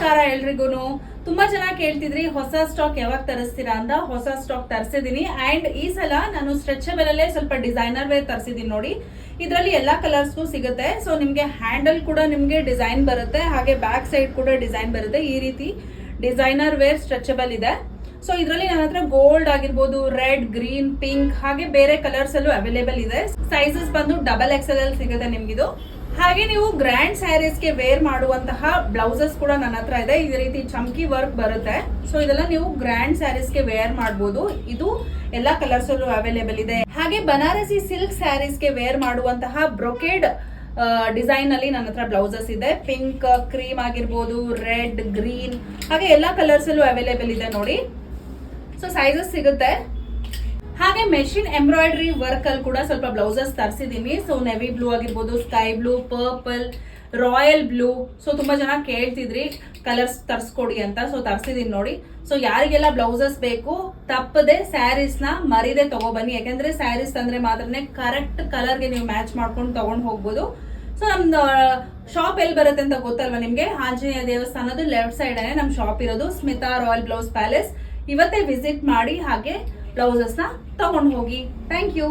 ನಮಸ್ಕಾರ ಎಲ್ರಿಗೂ. ತುಂಬಾ ಜನ ಕೇಳ್ತಿದ್ರಿ ಹೊಸ ಸ್ಟಾಕ್ ಯಾವಾಗ ತರಿಸ್ತೀರಾ ಅಂತ. ಹೊಸ ಸ್ಟಾಕ್ ತರಿಸಿದೀನಿ ಅಂಡ್ ಈ ಸಲ ನಾನು ಸ್ಟ್ರೆಚಬಲ್ ಅಲ್ಲೇ ಸ್ವಲ್ಪ ಡಿಸೈನರ್ ವೇರ್ ತರಿಸಿದೀನಿ ನೋಡಿ. ಇದರಲ್ಲಿ ಎಲ್ಲಾ ಕಲರ್ಸ್ ಸಿಗುತ್ತೆ. ಸೊ ನಿಮ್ಗೆ ಹ್ಯಾಂಡಲ್ ಕೂಡ ನಿಮ್ಗೆ ಡಿಸೈನ್ ಬರುತ್ತೆ, ಹಾಗೆ ಬ್ಯಾಕ್ ಸೈಡ್ ಕೂಡ ಡಿಸೈನ್ ಬರುತ್ತೆ. ಈ ರೀತಿ ಡಿಸೈನರ್ ವೇರ್ ಸ್ಟ್ರೆಚಬಲ್ ಇದೆ. ಸೊ ಇದರಲ್ಲಿ ನನ್ನ ಹತ್ರ ಗೋಲ್ಡ್ ಆಗಿರ್ಬೋದು, ರೆಡ್, ಗ್ರೀನ್, ಪಿಂಕ್ ಹಾಗೆ ಬೇರೆ ಕಲರ್ಸ್ ಅಲ್ಲೂ ಅವೈಲೇಬಲ್ ಇದೆ. ಸೈಜಸ್ ಬಂದು XXL ಸಿಗುತ್ತೆ ನಿಮ್ಗಿದು. ಹಾಗೆ ನೀವು ಗ್ರ್ಯಾಂಡ್ ಸ್ಯಾರೀಸ್ಗೆ ವೇರ್ ಮಾಡುವಂತಹ ಬ್ಲೌಸಸ್ ಕೂಡ ನನ್ನ ಹತ್ರ ಇದೆ. ಈ ರೀತಿ ಚಮ್ಕಿ ವರ್ಕ್ ಬರುತ್ತೆ. ಸೊ ಇದೆಲ್ಲ ನೀವು ಗ್ರ್ಯಾಂಡ್ ಸ್ಯಾರೀಸ್ಗೆ ವೇರ್ ಮಾಡಬಹುದು. ಇದು ಎಲ್ಲಾ ಕಲರ್ಸ್ ಅಲ್ಲೂ ಅವೈಲೇಬಲ್ ಇದೆ. ಹಾಗೆ ಬನಾರಸಿ ಸಿಲ್ಕ್ ಸ್ಯಾರೀಸ್ಗೆ ವೇರ್ ಮಾಡುವಂತಹ ಬ್ರೊಕೇಡ್ ಡಿಸೈನ್ ಅಲ್ಲಿ ನನ್ನ ಹತ್ರ ಬ್ಲೌಸಸ್ ಇದೆ. ಪಿಂಕ್, ಕ್ರೀಮ್ ಆಗಿರ್ಬೋದು, ರೆಡ್, ಗ್ರೀನ್ ಹಾಗೆ ಎಲ್ಲಾ ಕಲರ್ಸ್ ಅಲ್ಲೂ ಅವೈಲೇಬಲ್ ಇದೆ ನೋಡಿ. ಸೊ ಸೈಜಸ್ ಸಿಗುತ್ತೆ. ಹಾಗೆ ಮೆಷಿನ್ ಎಂಬ್ರಾಯ್ಡ್ರಿ ವರ್ಕ್ ಅಲ್ಲಿ ಕೂಡ ಸ್ವಲ್ಪ ಬ್ಲೌಸಸ್ ತರಿಸಿದೀನಿ. ಸೊ ನೆವಿ ಬ್ಲೂ ಆಗಿರ್ಬೋದು, sky blue, purple, royal blue. So ತುಂಬಾ ಜನ ಕೇಳ್ತಿದ್ರಿ ಕಲರ್ಸ್ ತರಿಸ್ಕೊಡಿ ಅಂತ. ಸೊ ತರಿಸಿದೀನಿ ನೋಡಿ. ಸೊ ಯಾರಿಗೆಲ್ಲ ಬ್ಲೌಸಸ್ ಬೇಕು ತಪ್ಪದೆ ಸ್ಯಾರೀಸ್ ನ ಮರಿದೆ ತಗೊಬನ್ನಿ. ಯಾಕಂದ್ರೆ ಸ್ಯಾರೀಸ್ ತಂದ್ರೆ ಮಾತ್ರನೇ ಕರೆಕ್ಟ್ ಕಲರ್ಗೆ ನೀವು ಮ್ಯಾಚ್ ಮಾಡ್ಕೊಂಡು ತಗೊಂಡ್ ಹೋಗ್ಬೋದು. ಸೊ ನಮ್ದು ಶಾಪ್ ಎಲ್ಲಿ ಬರುತ್ತೆ ಅಂತ ಗೊತ್ತಲ್ವಾ ನಿಮ್ಗೆ? ಆಂಜನೇಯ ದೇವಸ್ಥಾನದ ಲೆಫ್ಟ್ ಸೈಡ್ ನಮ್ ಶಾಪ್ ಇರೋದು, ಸ್ಮಿತಾ ರಾಯಲ್ ಬ್ಲೌಸ್ ಪ್ಯಾಲೇಸ್. ಇವತ್ತೇ ವಿಸಿಟ್ ಮಾಡಿ ಹಾಗೆ ಬ್ಲೌಸಸ್ ನ ತಗೊಂಡು ಹೋಗಿ. Thank you.